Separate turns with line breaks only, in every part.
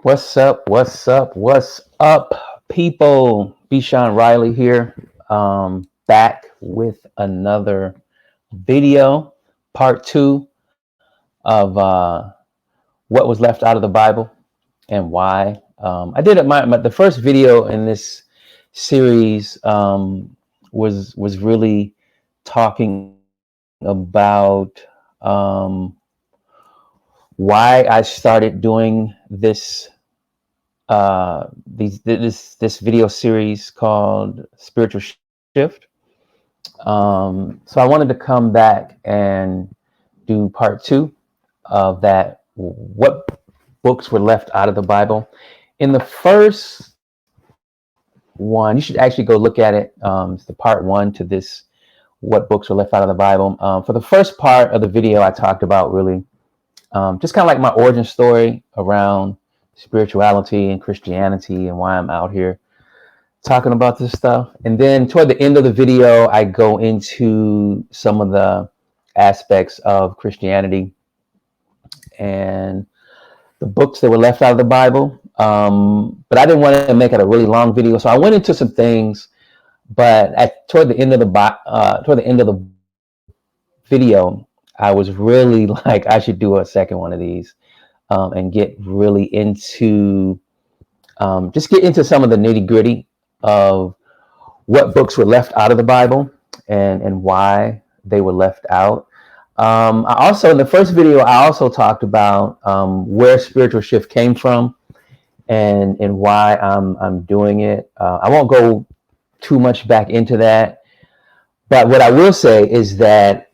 What's up? What's up? What's up, people? B. Sean Riley here, back with another video, part two of what was left out of the Bible and why. I did the first video in this series was really talking about why I started doing this video series called Spiritual Shift. So I wanted to come back and do part two of that. What books were left out of the Bible? In the first one, you should actually go look at it. It's the part one to this. What books were left out of the Bible? For the first part of the video, I talked about really just kind of like my origin story around spirituality and Christianity and why I'm out here talking about this stuff. And then toward the end of the video, I go into some of the aspects of Christianity and the books that were left out of the Bible. But I didn't want to make it a really long video, so I went into some things. But toward the end of the video, I was really like, I should do a second one of these and get really into just get into some of the nitty gritty of what books were left out of the Bible and why they were left out. I also, in the first video, I also talked about where Spiritual Shift came from and why I'm doing it. I won't go too much back into that, but what I will say is that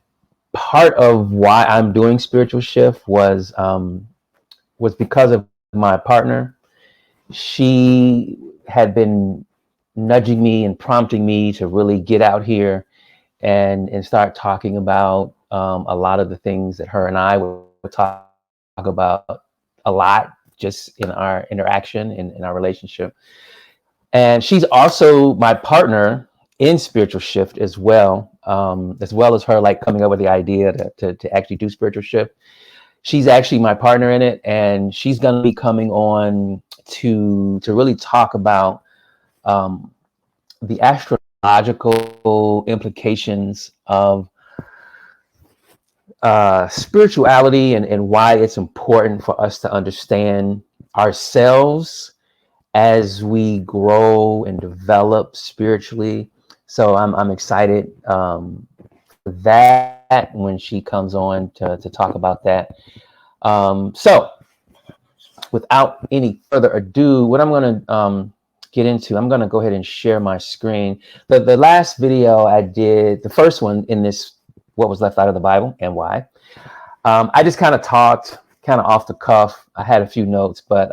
part of why I'm doing Spiritual Shift was because of my partner. She had been nudging me and prompting me to really get out here and start talking about a lot of the things that her and I would talk about a lot just in our interaction in our relationship. And she's also my partner in Spiritual Shift as well as her like coming up with the idea to actually do Spiritual Shift. She's actually my partner in it, and she's going to be coming on to really talk about the astrological implications of spirituality and why it's important for us to understand ourselves as we grow and develop spiritually. So I'm excited for that when she comes on to talk about that. So without any further ado, what I'm going to get into, I'm going to go ahead and share my screen. The last video I did, the first one in this, what was left out of the Bible and why, I just kind of talked kind of off the cuff. I had a few notes, but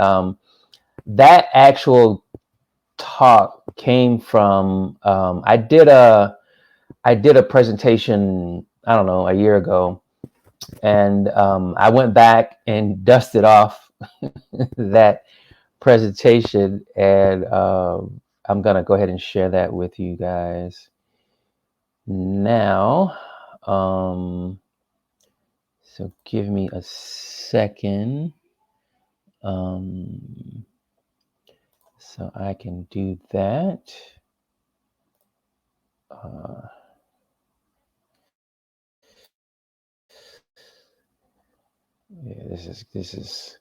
that actual talk came from I did a presentation, I don't know, a year ago, and I went back and dusted off that presentation, and I'm gonna go ahead and share that with you guys now. So give me a second. So I can do that. Yeah, this is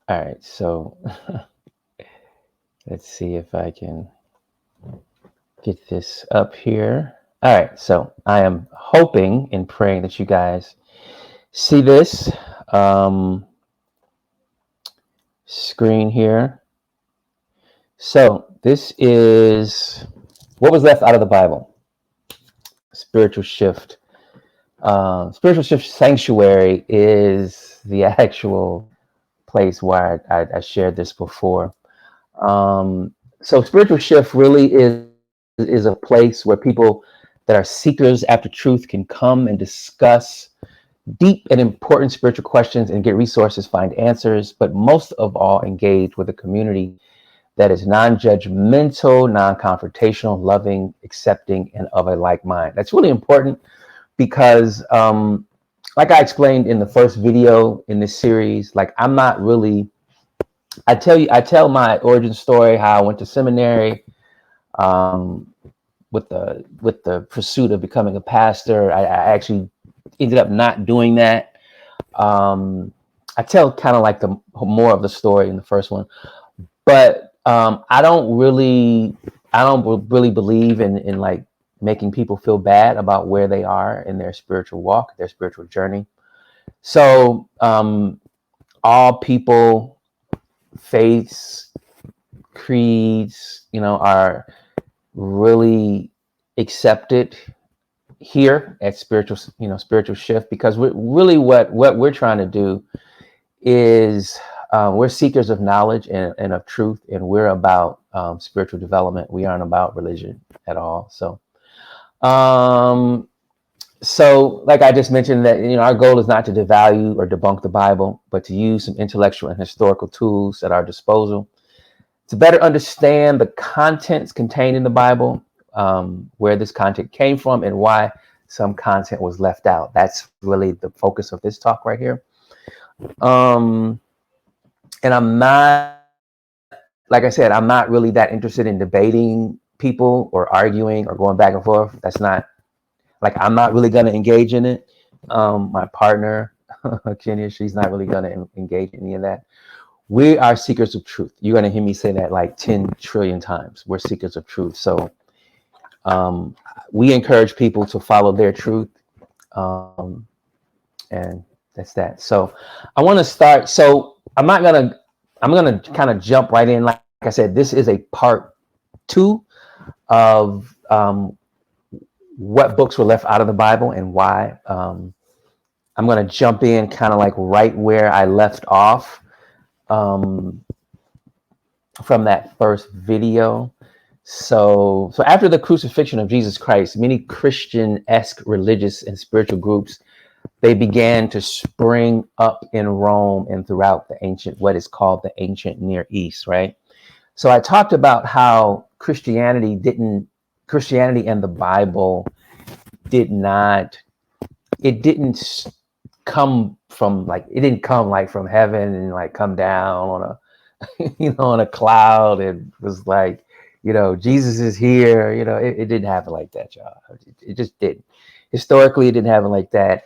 all right. So let's see if I can get this up here. All right. So I am hoping and praying that you guys see this screen here. So this is what was left out of the Bible. Spiritual Shift. Spiritual Shift Sanctuary is the actual place where I shared this before. So Spiritual Shift really is a place where people that are seekers after truth can come and discuss deep and important spiritual questions and get resources, find answers, but most of all, engage with a community that is non-judgmental, non-confrontational, loving, accepting, and of a like mind. That's really important because like I explained in the first video in this series, like I'm not really I tell my origin story, how I went to seminary, um, with the pursuit of becoming a pastor. I actually ended up not doing that. I tell kind of like the more of the story in the first one, but I don't really believe in like making people feel bad about where they are in their spiritual walk, their spiritual journey. So all people, faiths, creeds, are really accepted here at spiritual shift, because really what we're trying to do is, we're seekers of knowledge and of truth, and we're about spiritual development. We aren't about religion at all. Um, so like I just mentioned, that our goal is not to devalue or debunk the Bible, but to use some intellectual and historical tools at our disposal to better understand the contents contained in the Bible, where this content came from, and why some content was left out. That's really the focus of this talk right here. Um, and I'm not, like I said, I'm not really that interested in debating people or arguing or going back and forth. That's not, like, I'm not really going to engage in it. My partner, Kenya, she's not really going to engage in any of that. We are seekers of truth. You're going to hear me say that like 10 trillion times. We're seekers of truth. So we encourage people to follow their truth. And that's that. So I want to start. So I'm going to kind of jump right in. Like I said, this is a part 2 of what books were left out of the Bible and why. I'm going to jump in kind of like right where I left off from that first video. So after the crucifixion of Jesus Christ, many Christian-esque religious and spiritual groups, they began to spring up in Rome and throughout what is called the ancient Near East, right? So I talked about how Christianity and the Bible didn't come from it didn't come like from heaven and like come down on a on a cloud and was like, Jesus is here. It didn't happen like that, y'all. It just didn't. Historically, it didn't happen like that.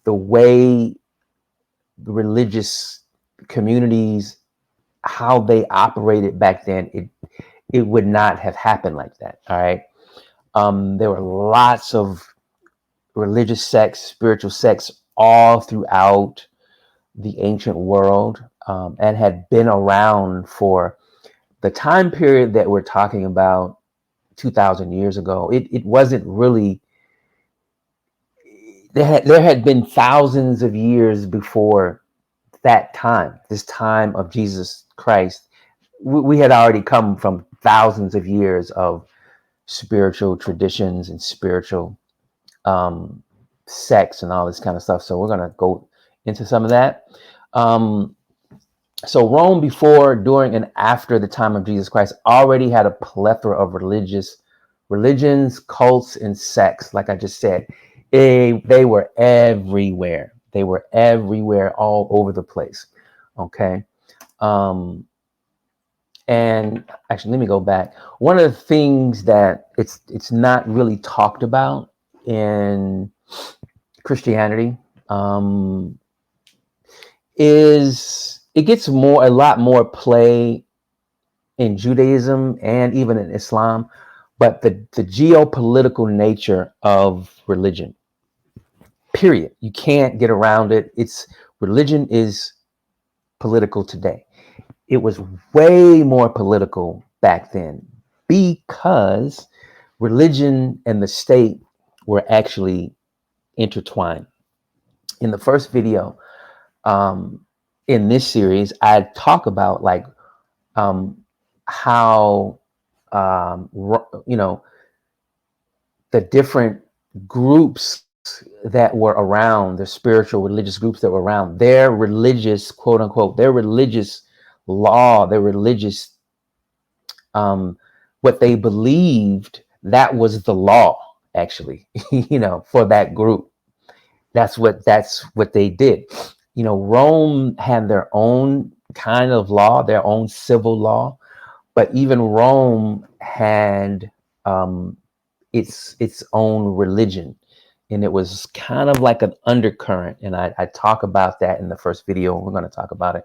The way the religious communities, how they operated back then, it would not have happened like that. All right. There were lots of religious sects, spiritual sects all throughout the ancient world, and had been around for the time period that we're talking about, 2,000 years ago. It wasn't really, there had been thousands of years before that time, this time of Jesus Christ. We had already come from thousands of years of spiritual traditions and spiritual sects and all this kind of stuff. So we're going to go into some of that. So Rome, before, during, and after the time of Jesus Christ, already had a plethora of religions, cults, and sects. Like I just said, they were everywhere. They were everywhere, all over the place. Okay. And actually, let me go back. One of the things that it's not really talked about in Christianity is it gets a lot more play in Judaism and even in Islam, but the geopolitical nature of religion, period. You can't get around it. Religion is political today. It was way more political back then because religion and the state were actually intertwined. In the first video, in this series, I talk about how the different groups that were around, the spiritual religious groups that were around, their religious, quote unquote, their religious law, their religious what they believed, that was the law, actually, for that group. That's what they did. Rome had their own kind of law, their own civil law. But even Rome had its own religion, and it was kind of like an undercurrent. And I talk about that in the first video. We're going to talk about it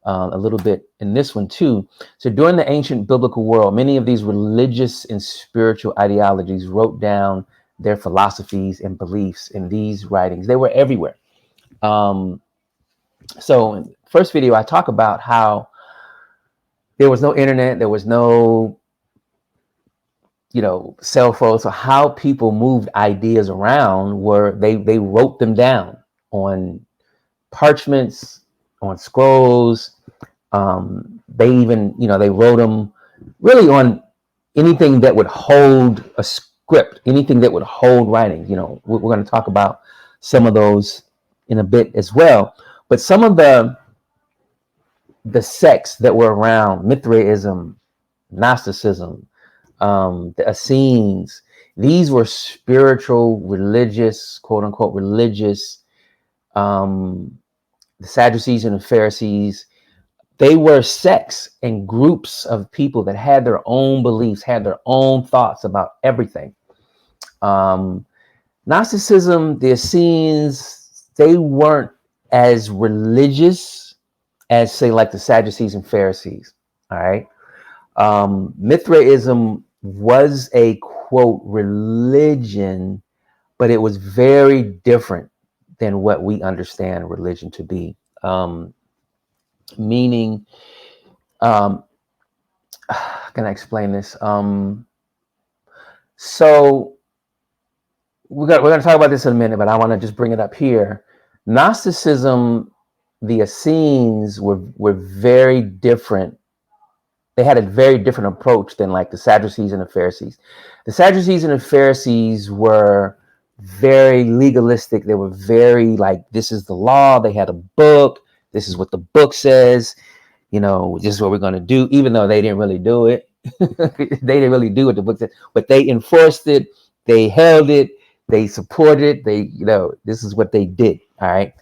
a little bit in this one too. So during the ancient biblical world, many of these religious and spiritual ideologies wrote down their philosophies and beliefs in these writings. They were everywhere. So in the first video, I talk about how there was no internet, there was no, cell phones. So how people moved ideas around were they wrote them down on parchments, on scrolls. They even, they wrote them really on anything that would hold a script, anything that would hold writing. We're going to talk about some of those in a bit as well. But some of the sects that were around, Mithraism, Gnosticism, the Essenes, these were spiritual, religious, quote unquote, religious. The Sadducees and the Pharisees, they were sects and groups of people that had their own beliefs, had their own thoughts about everything. Gnosticism, the Essenes, they weren't as religious as, say, like the Sadducees and Pharisees. All right. Mithraism was a, quote, religion, but it was very different than what we understand religion to be. Meaning, how can I explain this? So we're going to talk about this in a minute, but I want to just bring it up here. Gnosticism, the Essenes were very different. They had a very different approach than like the Sadducees and the Pharisees. The Sadducees and the Pharisees were very legalistic. They were very like, this is the law. They had a book. This is what the book says. This is what we're going to do, even though they didn't really do it. They didn't really do what the book said, but they enforced it. They held it. They supported it. This is what they did. All right.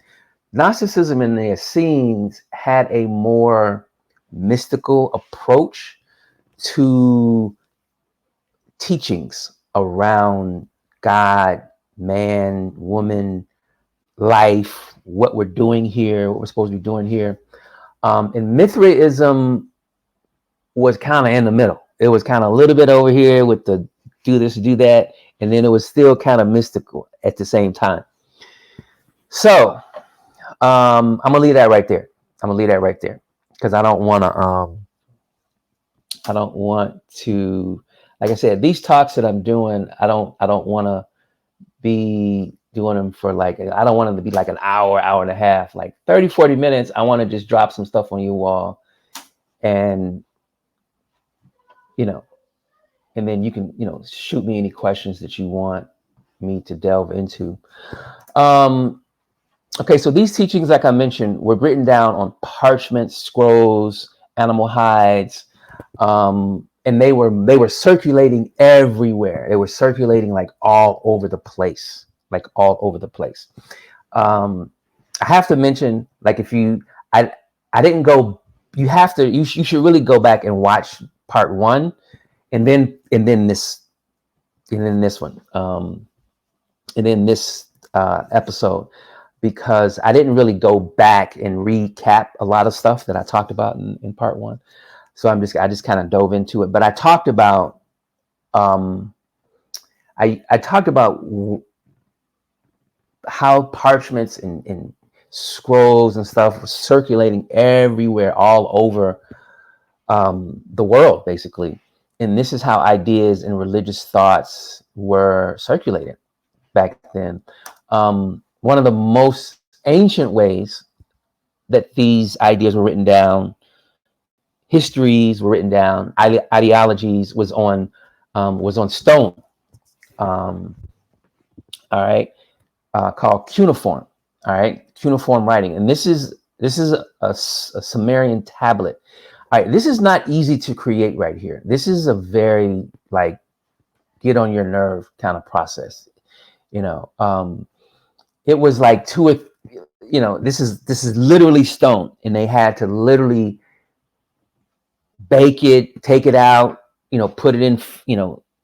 Gnosticism and the Essenes had a more mystical approach to teachings around God, man, woman, life, what we're doing here, what we're supposed to be doing here. And Mithraism was kind of in the middle. It was kind of a little bit over here with the do this, do that, and then it was still kind of mystical at the same time. So I'm gonna leave that right there. Because I don't want to, like I said, these talks that I'm doing, I don't want to be doing them for I don't want them to be like an hour and a half, like 30, 40 minutes. I want to just drop some stuff on you all and, and then you can, shoot me any questions that you want me to delve into. Okay, so these teachings, like I mentioned, were written down on parchment, scrolls, animal hides, and they were circulating everywhere. They were circulating like all over the place. I have to mention, like, I didn't go. You should really go back and watch part 1, and then this one, and then this episode. Because I didn't really go back and recap a lot of stuff that I talked about in part 1. So I just kind of dove into it. But I talked about, I talked about how parchments and scrolls and stuff were circulating everywhere, all over the world, basically. And this is how ideas and religious thoughts were circulated back then. One of the most ancient ways that these ideas were written down, histories were written down, ideologies was on stone. All right, called cuneiform. All right, cuneiform writing, and this is a Sumerian tablet. All right, this is not easy to create right here. This is a very get on your nerve kind of process. It was like this is literally stone, and they had to literally bake it, take it out, put it in,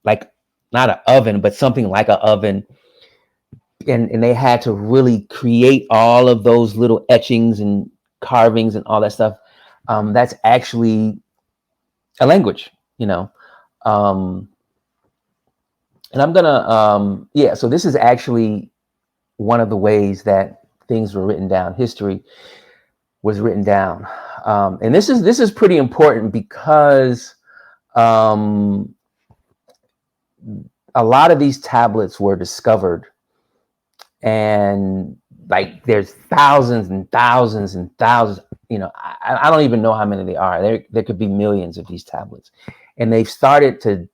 like not an oven, but something like an oven. And they had to really create all of those little etchings and carvings and all that stuff. That's actually a language, um, and I'm gonna, so this is actually one of the ways that things were written down. History was written down, and this is pretty important because um, a lot of these tablets were discovered, and like there's thousands and thousands and thousands. I don't even know how many they are. There could be millions of these tablets, and they've started to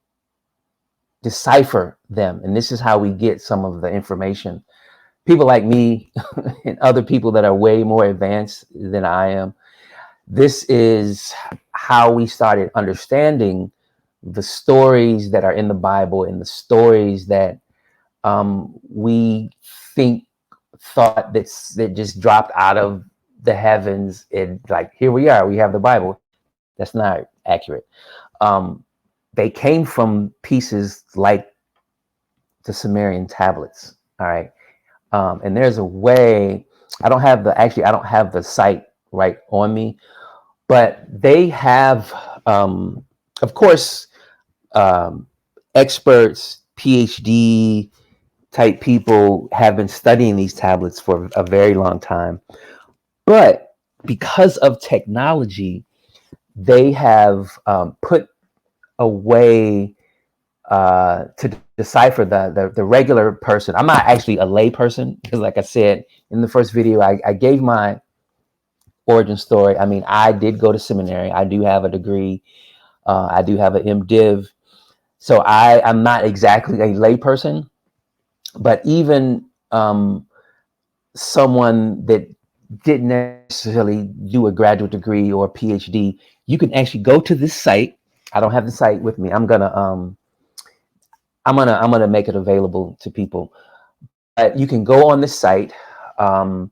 decipher them, and this is how we get some of the information. People like me and other people that are way more advanced than I am, this is how we started understanding the stories that are in the Bible and the stories that we thought that just dropped out of the heavens, and like, here we are, we have the Bible. That's not accurate. They came from pieces like the Sumerian tablets. All right. And there's a way, I don't have the site right on me, but they have, of course, experts, PhD type people have been studying these tablets for a very long time. But because of technology, they have put a way to decipher the regular person. I'm not actually a lay person, because like I said in the first video, I gave my origin story. I mean, I did go to seminary. I do have a degree. I do have an MDiv. So I'm not exactly a lay person, but even someone that didn't necessarily do a graduate degree or PhD, you can actually go to this site. I don't have the site with me. I'm gonna make it available to people. But you can go on this site, log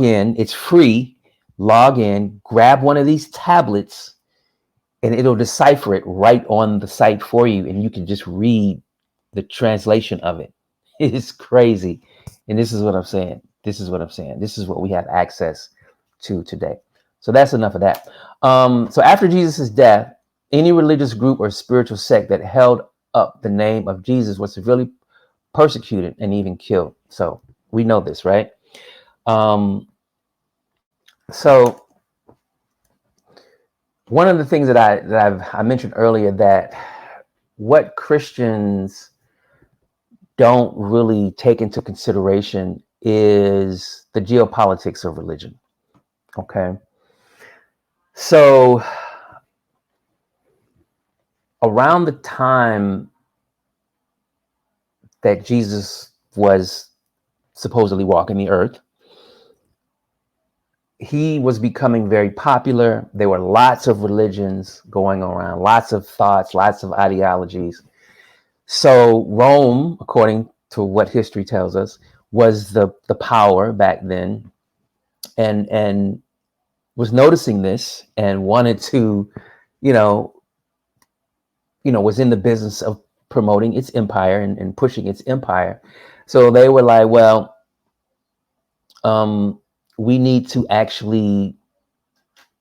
in. It's free. Log in, grab one of these tablets, and it'll decipher it right on the site for you, and you can just read the translation of it. It's crazy. And this is what I'm saying. This is what we have access to today. So that's enough of that. So after Jesus' death, any religious group or spiritual sect that held up the name of Jesus was severely persecuted and even killed. So we know this, right? So one of the things that I mentioned earlier, that what Christians don't really take into consideration is the geopolitics of religion. Okay. So around the time that Jesus was supposedly walking the earth, he was becoming very popular. There were lots of religions going around, lots of thoughts, lots of ideologies. So Rome, according to what history tells us, was the power back then, and was noticing this and wanted to, was in the business of promoting its empire and pushing its empire. So they were like, well, we need to actually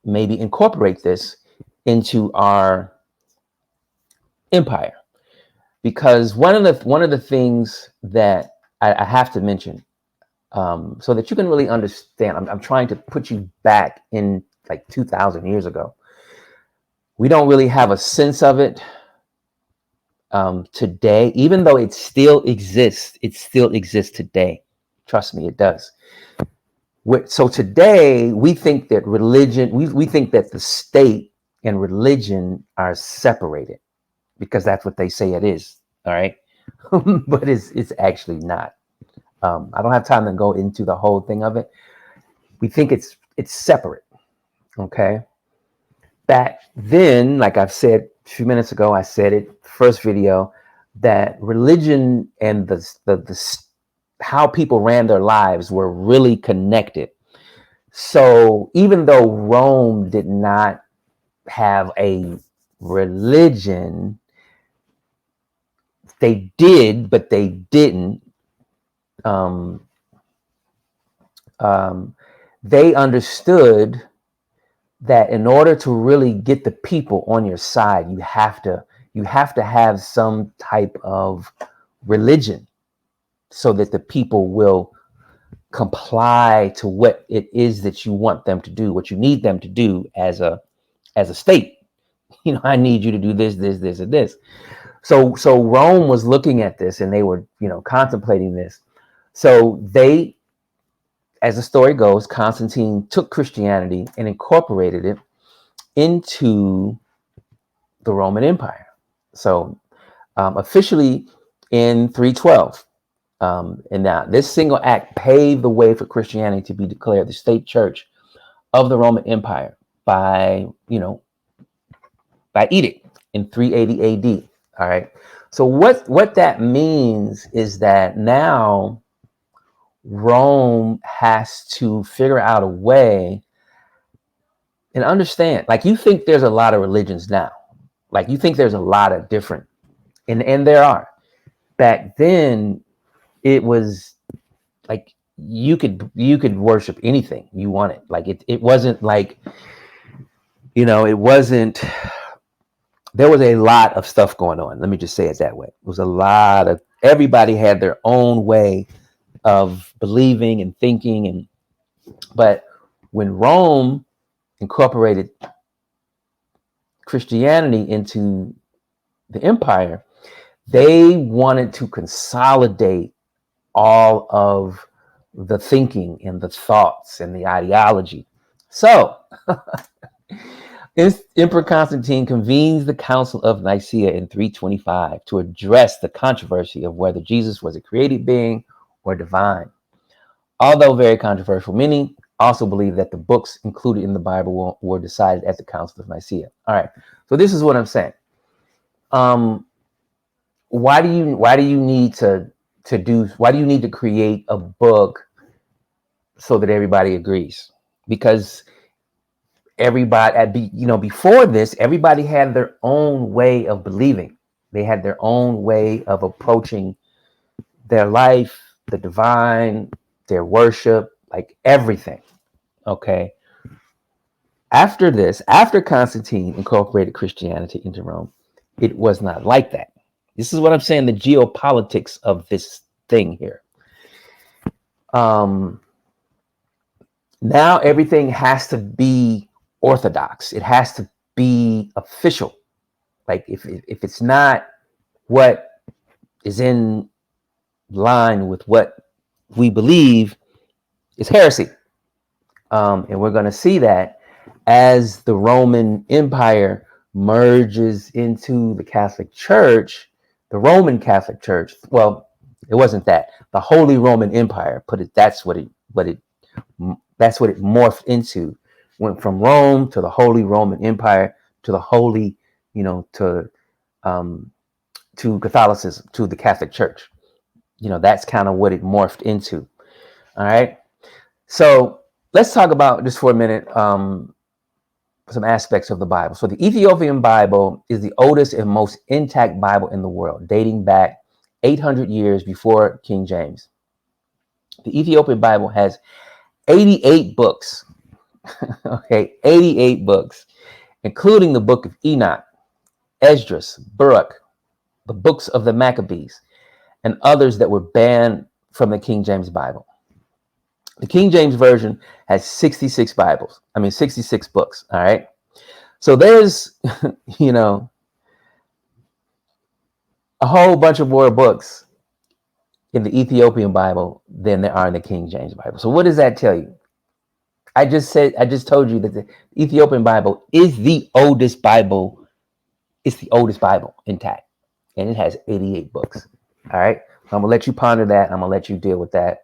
maybe incorporate this into our empire, because one of the things that I have to mention, so that you can really understand, I'm trying to put you back in like 2,000 years ago. We don't really have a sense of it today, even though it still exists. It still exists today. Trust me, it does. So today we think that religion, we think that the state and religion are separated, because that's what they say it is. All right. But it's actually not. I don't have time to go into the whole thing of it. We think it's separate. Okay. Back then, like I've said a few minutes ago, I said it first video, that religion and the how people ran their lives were really connected. So even though Rome did not have a religion, they did, but they didn't. Um, they understood that in order to really get the people on your side, you have to have some type of religion so that the people will comply to what it is that you want them to do, what you need them to do as a state. You know, I need you to do this, this, this, and this. So Rome was looking at this, and they were, contemplating this. So they, as the story goes, Constantine took Christianity and incorporated it into the Roman Empire. So officially in 312. And now this single act paved the way for Christianity to be declared the state church of the Roman Empire by edict in 380 AD. All right. So what that means is that now Rome has to figure out a way and understand, like, you think there's a lot of religions now, like you think there's a lot of different, and there are. Back then it was like you could worship anything you wanted. Like it wasn't like, it wasn't, there was a lot of stuff going on. Let me just say it that way. It was a lot of, everybody had their own way of believing and thinking. But when Rome incorporated Christianity into the empire, they wanted to consolidate all of the thinking and the thoughts and the ideology. So Emperor Constantine convenes the Council of Nicaea in 325 to address the controversy of whether Jesus was a created being or divine. Although very controversial, many also believe that the books included in the Bible were decided at the Council of Nicaea. All right, so this is what I'm saying. Why do you need to create a book so that everybody agrees? Because everybody, before this, everybody had their own way of believing. They had their own way of approaching their life, the divine, their worship, like everything. Okay. After this, after Constantine incorporated Christianity into Rome, it was not like that. This is what I'm saying, the geopolitics of this thing here. Now everything has to be orthodox. It has to be official. Like if it's not what is in line with what we believe, it's heresy. And we're going to see that as the Roman Empire merges into the Catholic Church, the Roman Catholic Church. Well, it wasn't that. The Holy Roman Empire that's what it morphed into. Went from Rome to the Holy Roman Empire to the Holy, to Catholicism, to the Catholic Church. That's kind of what it morphed into. All right. So let's talk about, just for a minute, some aspects of the Bible. So the Ethiopian Bible is the oldest and most intact Bible in the world, dating back 800 years before King James. The Ethiopian Bible has 88 books. Okay, 88 books, including the book of Enoch, Esdras, Baruch, the books of the Maccabees, and others that were banned from the King James Bible. The King James Version has 66 books. All right. So there's, a whole bunch of more books in the Ethiopian Bible than there are in the King James Bible. So what does that tell you? I just told you that the Ethiopian Bible is the oldest Bible. It's the oldest Bible intact, and it has 88 books. All right. So I'm gonna let you ponder that. I'm gonna let you deal with that.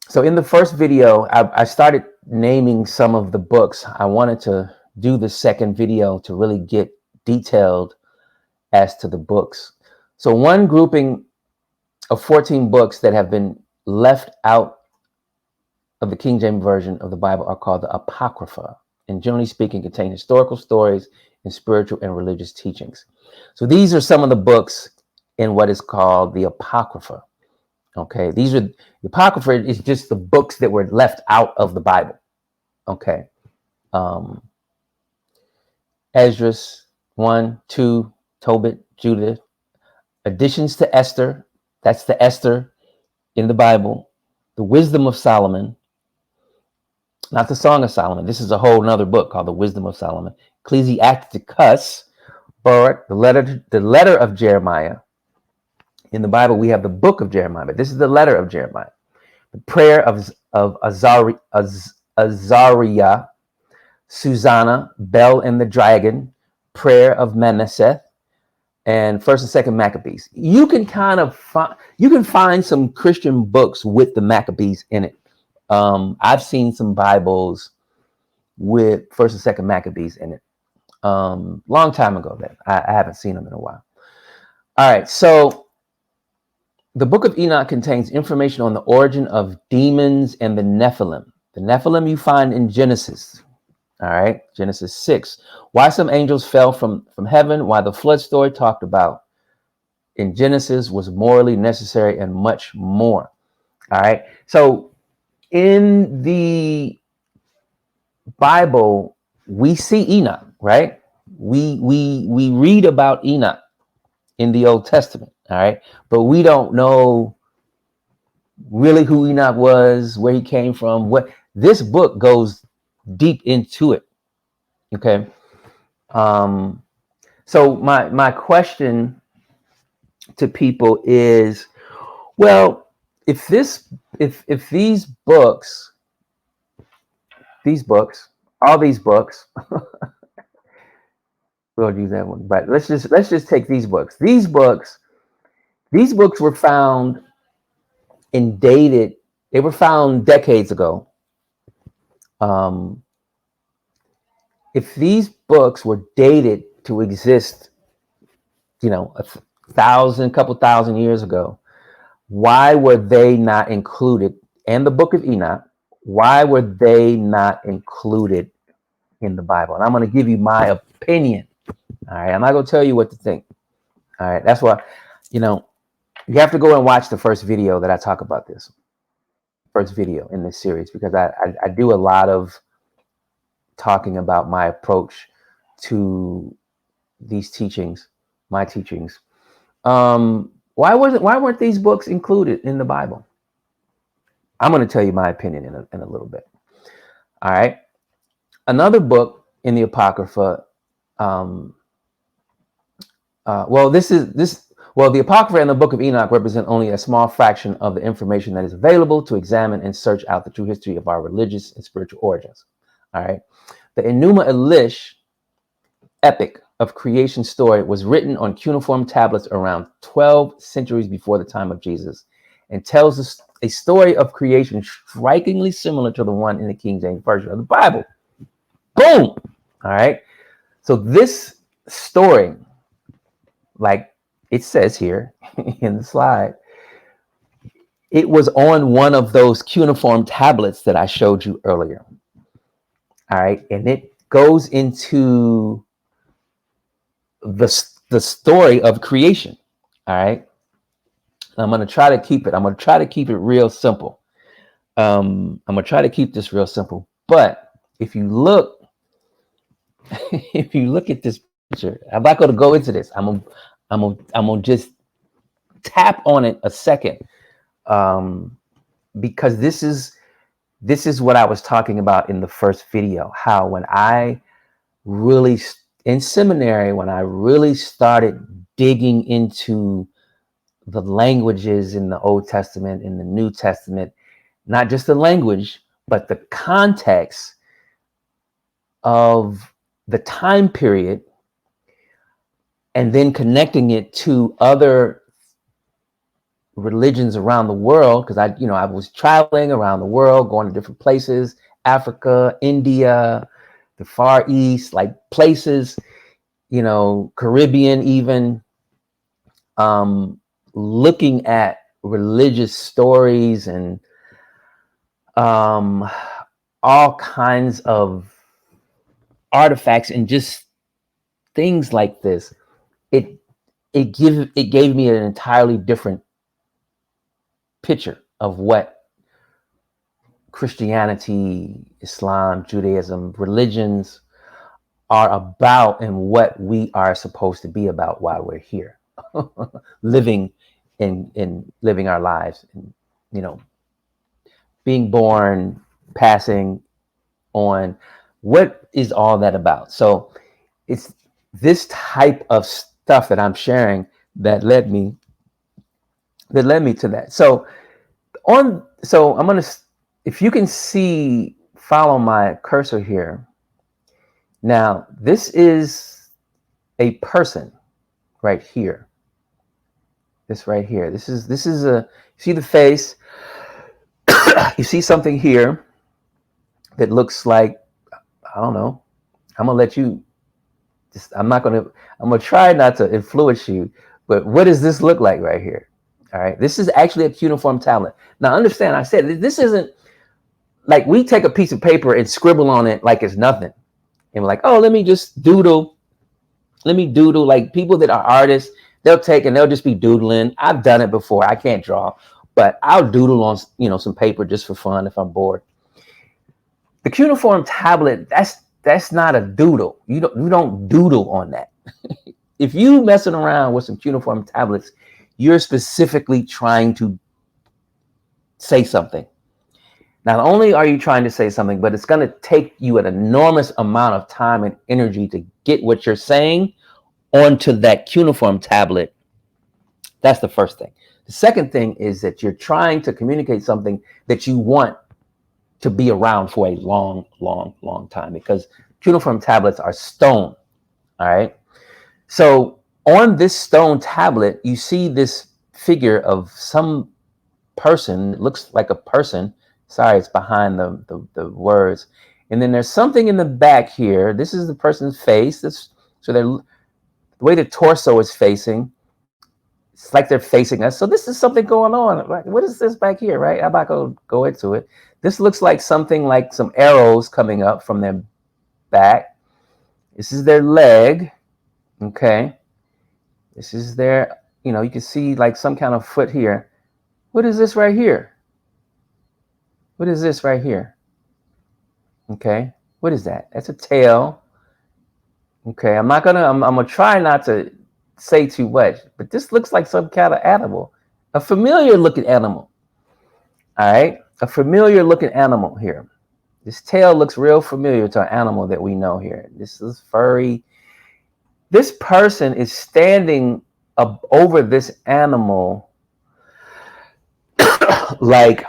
So in the first video, I started naming some of the books. I wanted to do the second video to really get detailed as to the books. So one grouping of 14 books that have been left out of the King James Version of the Bible are called the Apocrypha, and generally speaking, contain historical stories and spiritual and religious teachings. So these are some of the books in what is called the Apocrypha. Okay, these are the Apocrypha is just the books that were left out of the Bible. Okay, Esdras 1, 2, Tobit, Judith, additions to Esther. That's the Esther in the Bible. The Wisdom of Solomon, not the Song of Solomon. This is a whole another book called the Wisdom of Solomon. Ecclesiasticus, Baruch, the letter of Jeremiah. In the Bible, we have the book of Jeremiah, but this is the letter of Jeremiah. The prayer of Azariah, Susanna, Bel and the Dragon, prayer of Manasseh, and First and Second Maccabees. You can find some Christian books with the Maccabees in it. I've seen some Bibles with First and Second Maccabees in it. Long time ago that I haven't seen them in a while. All right, so the book of Enoch contains information on the origin of demons and the Nephilim. The Nephilim you find in Genesis. All right, Genesis 6. Why some angels fell from heaven, why the flood story talked about in Genesis was morally necessary, and much more. All right, so in the Bible, we see Enoch, right? We read about Enoch in the Old Testament, all right? But we don't know really who Enoch was, where he came from. What this book goes deep into it. Okay. So my question to people is, well, if these books, all these books, we'll use that one, but let's just take these books. These books were found and dated. They were found decades ago. If these books were dated to exist, couple thousand years ago, why were they not included? And the book of Enoch, why were they not included in the Bible? And I'm going to give you my opinion. All right, I'm not going to tell you what to think. All right, that's why, you have to go and watch the first video that I talk about this. First video in this series, because I do a lot of talking about my approach to these teachings, my teachings. Why weren't these books included in the Bible? I'm going to tell you my opinion in a little bit. All right. Another book in the Apocrypha. The Apocrypha and the Book of Enoch represent only a small fraction of the information that is available to examine and search out the true history of our religious and spiritual origins. All right. The Enuma Elish epic of creation story was written on cuneiform tablets around 12 centuries before the time of Jesus, and tells us a story of creation strikingly similar to the one in the King James Version of the Bible. Boom! All right. So this story, like it says here in the slide, it was on one of those cuneiform tablets that I showed you earlier. All right. And it goes into the story of creation. All right. I'm going to try to keep it real simple. I'm going to try to keep this real simple. But if you look at this picture, I'm not going to go into this. I'm going to just tap on it a second. Because this is what I was talking about in the first video, how when I really, in seminary, when I really started digging into the languages in the Old Testament, in the New Testament, not just the language, but the context of the time period, and then connecting it to other religions around the world, because I was traveling around the world, going to different places, Africa, India, the Far East, like places, Caribbean even, looking at religious stories and all kinds of artifacts and just things like this, it gave me an entirely different picture of what Christianity, Islam, Judaism, religions are about and what we are supposed to be about while we're here, living in living our lives, and being born, passing on. What is all that about? So it's this type of stuff that I'm sharing that led me to that. So I'm gonna, if you can see, follow my cursor here. Now this is a person right here. This right here. This is a, see the face. You see something here that looks like, I don't know. I'm gonna let you. I'm gonna try not to influence you, but what does this look like right here? All right, this is actually a cuneiform tablet. Now understand, I said this isn't like we take a piece of paper and scribble on it like it's nothing, and we're like, oh, let me just doodle. Let me doodle. Like people that are artists, they'll take and they'll just be doodling. I've done it before. I can't draw, but I'll doodle on some paper just for fun if I'm bored. The cuneiform tablet, that's not a doodle. You don't doodle on that. If you messing around with some cuneiform tablets, you're specifically trying to say something. Not only are you trying to say something, but it's going to take you an enormous amount of time and energy to get what you're saying onto that cuneiform tablet. That's the first thing. The second thing is that you're trying to communicate something that you want to be around for a long, long, long time, because cuneiform tablets are stone. All right. So on this stone tablet, you see this figure of some person. It looks like a person. Sorry, it's behind the words. And then there's something in the back here. This is the person's face. So the way the torso is facing, it's like they're facing us. So this is something going on. Like, what is this back here, right? I'm not going to go into it. This looks like something like some arrows coming up from their back. This is their leg. Okay. This is their, you can see like some kind of foot here. What is this right here? What is this right here? Okay. What is that? That's a tail. Okay. I'm gonna try not to say too much, but this looks like some kind of animal, a familiar looking animal. All right. A familiar looking animal here. This tail looks real familiar to an animal that we know here. This is furry. This person is standing over this animal like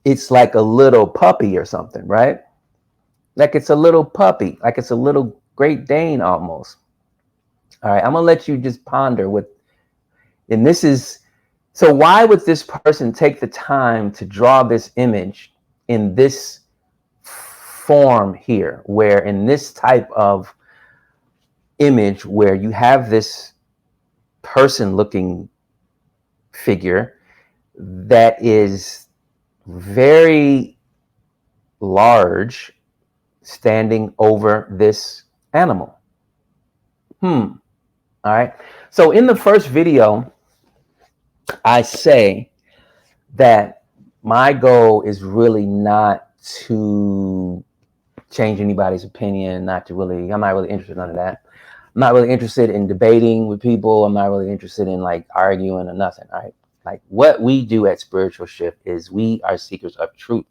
it's like a little puppy or something, right? Like it's a little puppy, like it's a little Great Dane almost. All right, I'm gonna let you just ponder with, and this is, so why would this person take the time to draw this image in this form here, where in this type of image where you have this person looking figure that is very large standing over this animal? All right. So in the first video, I say that my goal is really not to change anybody's opinion, I'm not really interested in none of that. I'm not really interested in debating with people. I'm not really interested in like arguing or nothing. All right. Like what we do at Spiritual Shift is we are seekers of truth.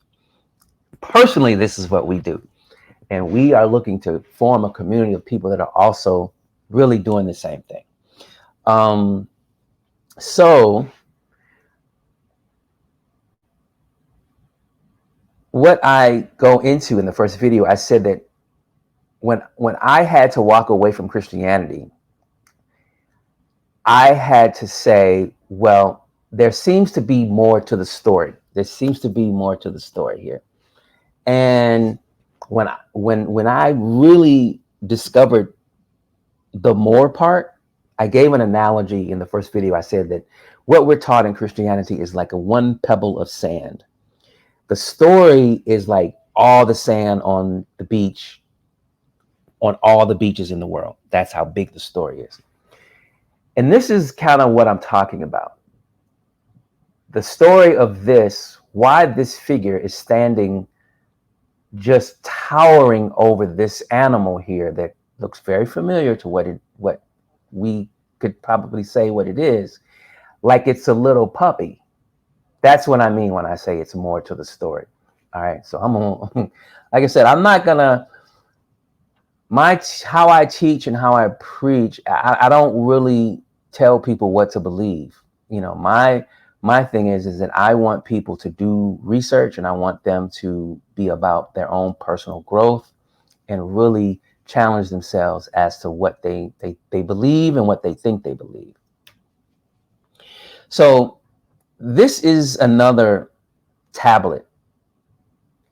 Personally, this is what we do. And we are looking to form a community of people that are also really doing the same thing. So what I go into in the first video, I said that when I had to walk away from Christianity, I had to say, well, there seems to be more to the story. There seems to be more to the story here. And when I really discovered the more part, I gave an analogy in the first video. I said that what we're taught in Christianity is like a one pebble of sand. The story is like all the sand on the beach, on all the beaches in the world. That's how big the story is. And this is kind of what I'm talking about. The story of this, why this figure is standing just towering over this animal here that looks very familiar to what we could probably say what it is, like it's a little puppy. That's what I mean when I say it's more to the story. All right, so I'm gonna, like I said, I'm not gonna, how I teach and how I preach, I don't really tell people what to believe. You know, my thing is that I want people to do research, and I want them to be about their own personal growth and really challenge themselves as to what they believe and what they think they believe. So this is another tablet.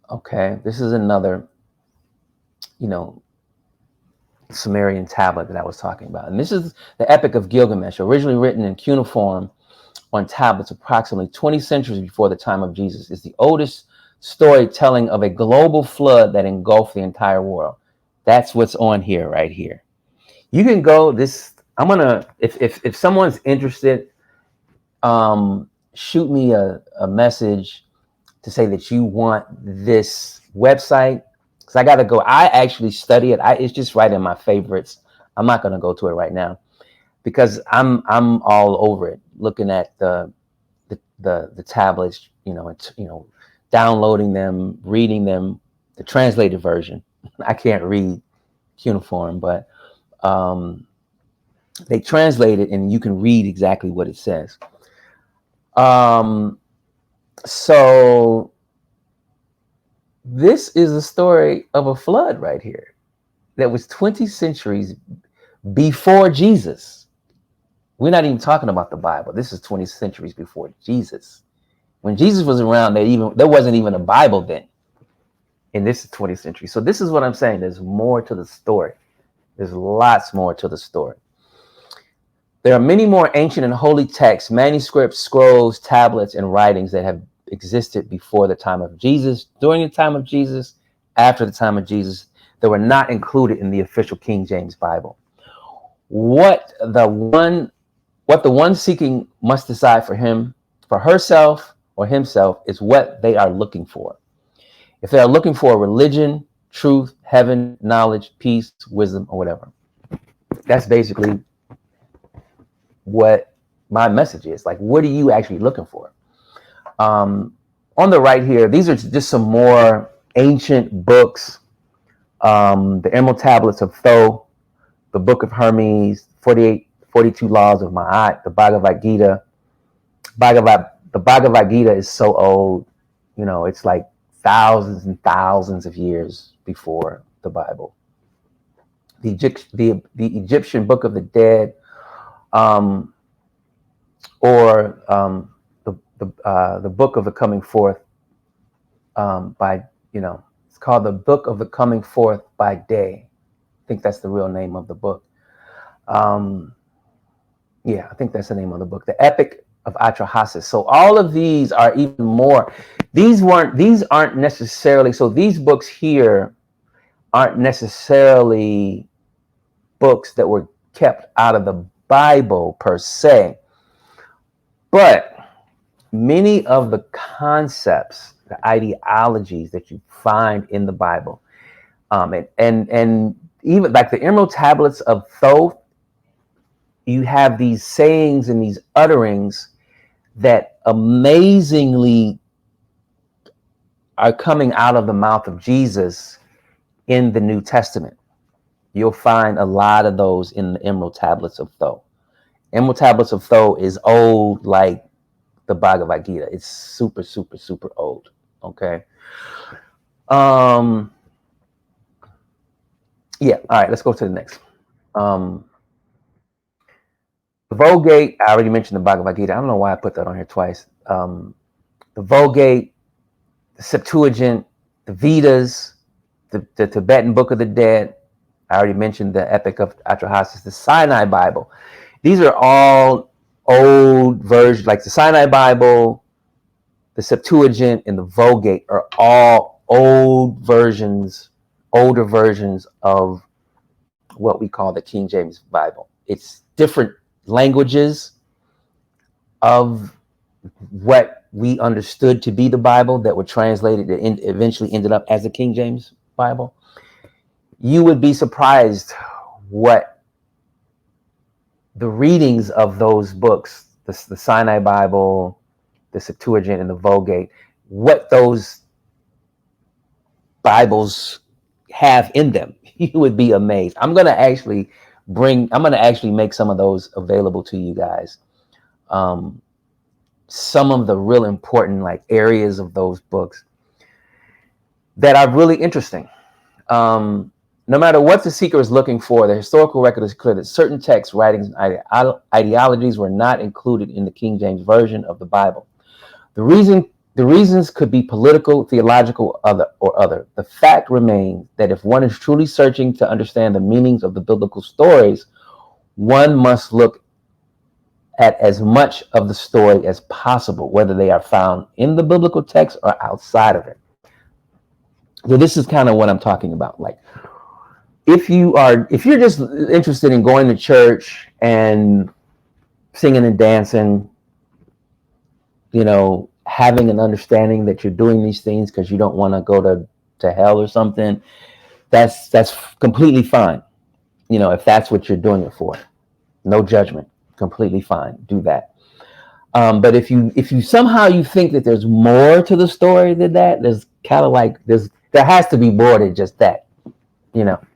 Okay, this is another, you know, Sumerian tablet that I was talking about. And this is the Epic of Gilgamesh, originally written in cuneiform on tablets approximately 20 centuries before the time of Jesus. It's the oldest storytelling of a global flood that engulfed the entire world. That's what's on here, right here. You can go this, I'm gonna, if someone's interested, shoot me a message to say that you want this website, because I got to go. I actually study it. It's just right in my favorites. I'm not going to go to it right now because I'm all over it, looking at the tablets, you know, downloading them, reading them, the translated version. I can't read cuneiform, but they translate it and you can read exactly what it says. So this is a story of a flood right here that was 20 centuries before Jesus. We're not even talking about the Bible. This is 20 centuries before Jesus. When Jesus was around, there wasn't even a Bible then. And this is 20th century. So this is what I'm saying. There's more to the story. There's lots more to the story. There are many more ancient and holy texts, manuscripts, scrolls, tablets, and writings that have existed before the time of Jesus, during the time of Jesus, after the time of Jesus, that were not included in the official King James Bible. What the one seeking must decide for him, for herself or himself, is what they are looking for. If they are looking for religion, truth, heaven, knowledge, peace, wisdom, or whatever, that's basically what my message is. Like, what are you actually looking for? On the right here, these are just some more ancient books. The Emerald Tablets of Thoth, the Book of Hermes, 42 Laws of Ma'at, the Bhagavad Gita. The Bhagavad Gita is so old, you know, it's like thousands and thousands of years before the Bible. The Egyptian Book of the Dead, or the Book of the Coming Forth, by, you know, it's called the Book of the Coming Forth by Day. I think that's the real name of the book. Yeah, I think that's the name of the book. The Epic of Atrahasis. So all of these are even more. These aren't necessarily. So these books here aren't necessarily books that were kept out of the Bible per se, but many of the concepts, the ideologies that you find in the Bible, and even like the Emerald Tablets of Thoth, you have these sayings and these utterings that amazingly are coming out of the mouth of Jesus in the New Testament. You'll find a lot of those in the Emerald Tablets of Thoth. Emerald Tablets of Thoth is old like the Bhagavad Gita. It's super, super, super old. Okay. Yeah. All right. Let's go to the next. The Vulgate. I already mentioned the Bhagavad Gita. I don't know why I put that on here twice. The Vulgate, the Septuagint, the Vedas, the Tibetan Book of the Dead. I already mentioned the Epic of Atrahasis, the Sinai Bible. These are all old versions, like the Sinai Bible, the Septuagint, and the Vulgate are all older versions of what we call the King James Bible. It's different languages of what we understood to be the Bible that were translated and eventually ended up as the King James Bible. You would be surprised what the readings of those books, the Sinai Bible, the Septuagint, and the Vulgate, what those Bibles have in them. You would be amazed. I'm going to actually make some of those available to you guys. Some of the real important like areas of those books that are really interesting. No matter what the seeker is looking for, the historical record is clear that certain texts, writings, and ideologies were not included in the King James Version of the Bible. The reasons could be political, theological, or other. The fact remains that if one is truly searching to understand the meanings of the biblical stories, one must look at as much of the story as possible, whether they are found in the biblical text or outside of it. So this is kind of what I'm talking about. Like, if you're just interested in going to church and singing and dancing, having an understanding that you're doing these things because you don't want to go to hell or something, that's completely fine. If that's what you're doing it for, no judgment, completely fine. Do that. But if you somehow you think that there's more to the story than that, there's kind of like there has to be more than just that.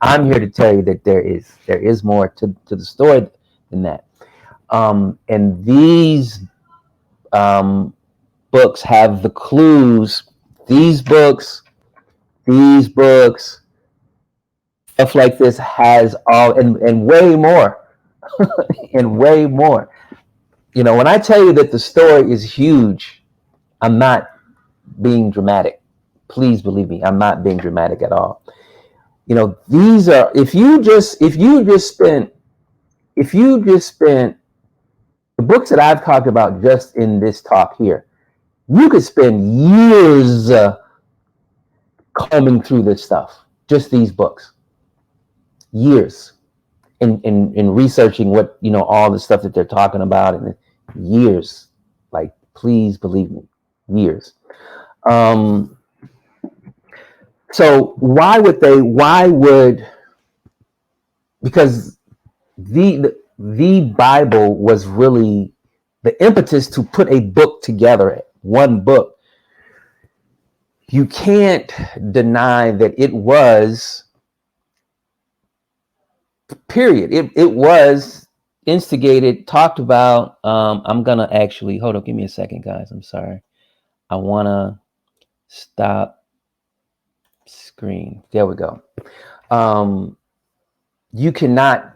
I'm here to tell you that there is more to the story than that. And these books have the clues. These books, stuff like this has all and way more, and way more. When I tell you that the story is huge, I'm not being dramatic. Please believe me, I'm not being dramatic at all. These are if you just spent the books that I've talked about just in this talk here, you could spend years combing through this stuff, just these books, years in researching what all the stuff that they're talking about, and years. Like, please believe me, years. So because the Bible was really the impetus to put a book together, one book. You can't deny that it was, period. It was instigated, talked about. I'm gonna actually hold on. Give me a second, guys. I'm sorry. I wanna stop screen. There we go. You cannot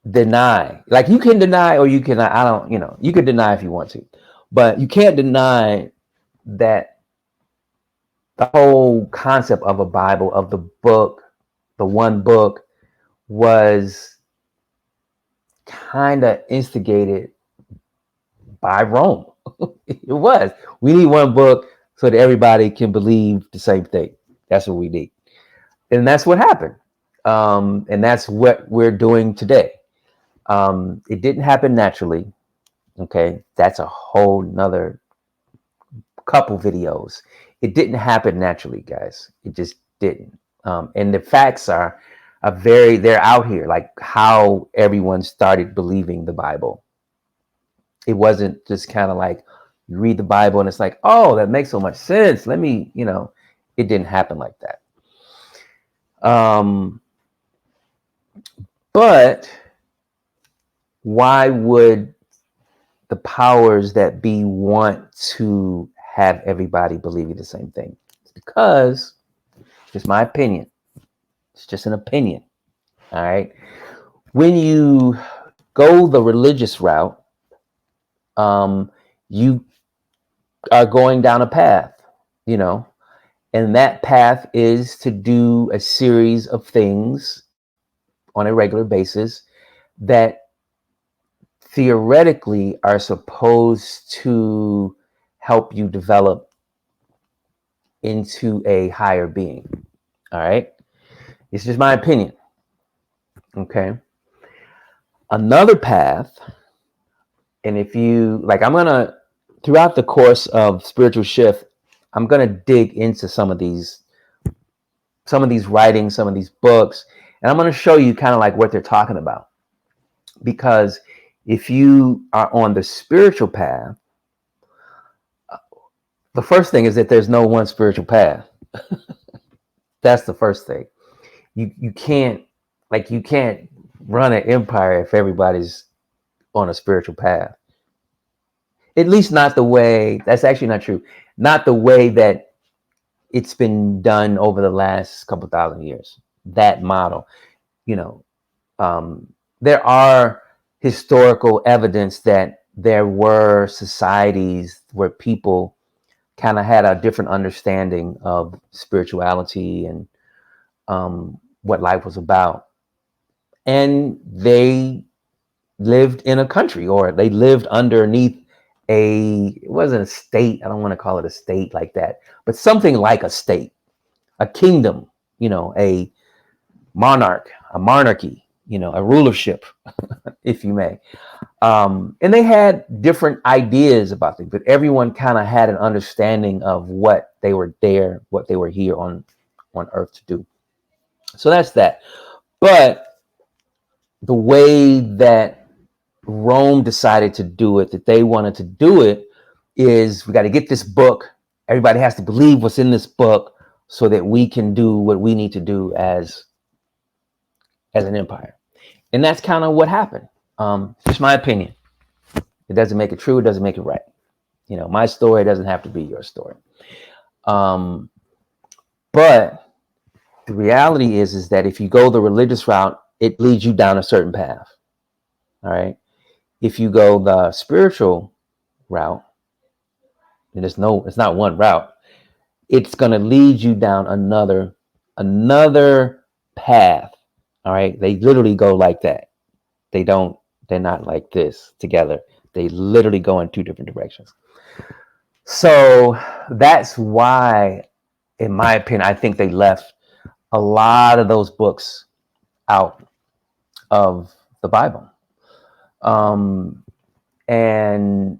deny, like you can deny or you cannot. I don't. You can deny if you want to, but you can't deny that the whole concept of a Bible, of the book, the one book, was kind of instigated by Rome. It was. We need one book so that everybody can believe the same thing. That's what we need. And that's what happened. And that's what we're doing today. It didn't happen naturally. Okay. That's a whole nother couple videos. It didn't happen naturally, guys. It just didn't. And the facts are they're out here, like how everyone started believing the Bible. It wasn't just kind of like you read the Bible and it's like, oh, that makes so much sense. Let me, it didn't happen like that. But why would the powers that be want to have everybody believing the same thing? It's because, it's just my opinion. It's just an opinion. All right. When you go the religious route, you are going down a path, and that path is to do a series of things on a regular basis that theoretically are supposed to help you develop into a higher being. All right. It's just my opinion. Okay. Another path, and if you like, throughout the course of Spiritual Shift, I'm going to dig into some of these writings, some of these books, and I'm going to show you kind of like what they're talking about. Because if you are on the spiritual path, the first thing is that there's no one spiritual path. That's the first thing. You can't run an empire if everybody's on a spiritual path. At least not the way, that's actually not true. Not the way that it's been done over the last couple thousand years. That model, there are historical evidence that there were societies where people kind of had a different understanding of spirituality and what life was about. And they lived in a country, or they lived underneath it wasn't a state. I don't want to call it a state like that, but something like a state, a kingdom, a monarchy, a rulership, if you may. And they had different ideas about things, but everyone kind of had an understanding of what they were here on earth to do. So that's that. But the way that Rome decided to do it, that they wanted to do it, is we got to get this book. Everybody has to believe what's in this book so that we can do what we need to do as an empire. And that's kind of what happened. Just my opinion. It doesn't make it true. It doesn't make it right. My story doesn't have to be your story. But the reality is that if you go the religious route, it leads you down a certain path. All right. If you go the spiritual route, and it's not one route, it's going to lead you down another path. All right. They literally go like that. They're not like this together. They literally go in two different directions. So that's why, in my opinion, I think they left a lot of those books out of the Bible. And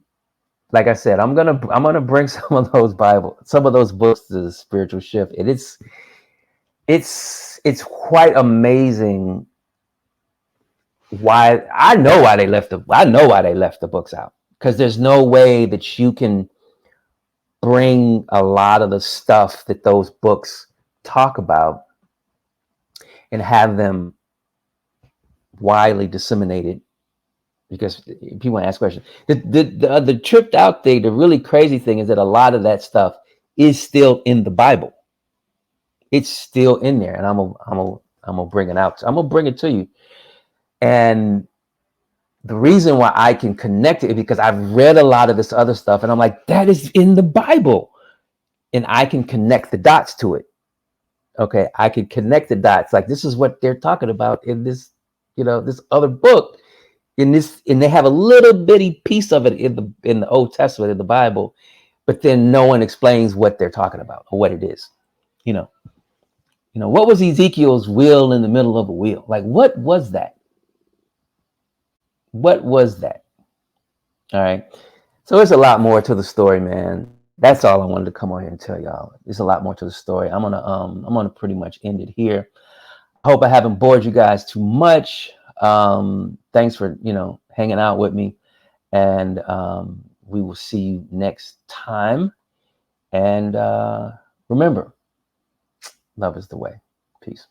like I said, I'm gonna bring some of those books to the Spiritual Shift. And it's quite amazing why they left the books out, because there's no way that you can bring a lot of the stuff that those books talk about and have them widely disseminated, because people ask questions. The tripped out thing, the really crazy thing is that a lot of that stuff is still in the Bible. It's still in there, and I'm gonna bring it out. I'm gonna bring it to you. And the reason why I can connect it is because I've read a lot of this other stuff, and I'm like, that is in the Bible, and I can connect the dots to it. Okay, I can connect the dots. Like, this is what they're talking about in this, this other book. And they have a little bitty piece of it in the Old Testament, in the Bible, but then no one explains what they're talking about or what it is. What was Ezekiel's wheel in the middle of a wheel? Like, what was that? What was that? All right. So there's a lot more to the story, man. That's all I wanted to come on here and tell y'all. There's a lot more to the story. I'm gonna pretty much end it here. I hope I haven't bored you guys too much. Thanks for hanging out with me, and we will see you next time. And remember, love is the way. Peace.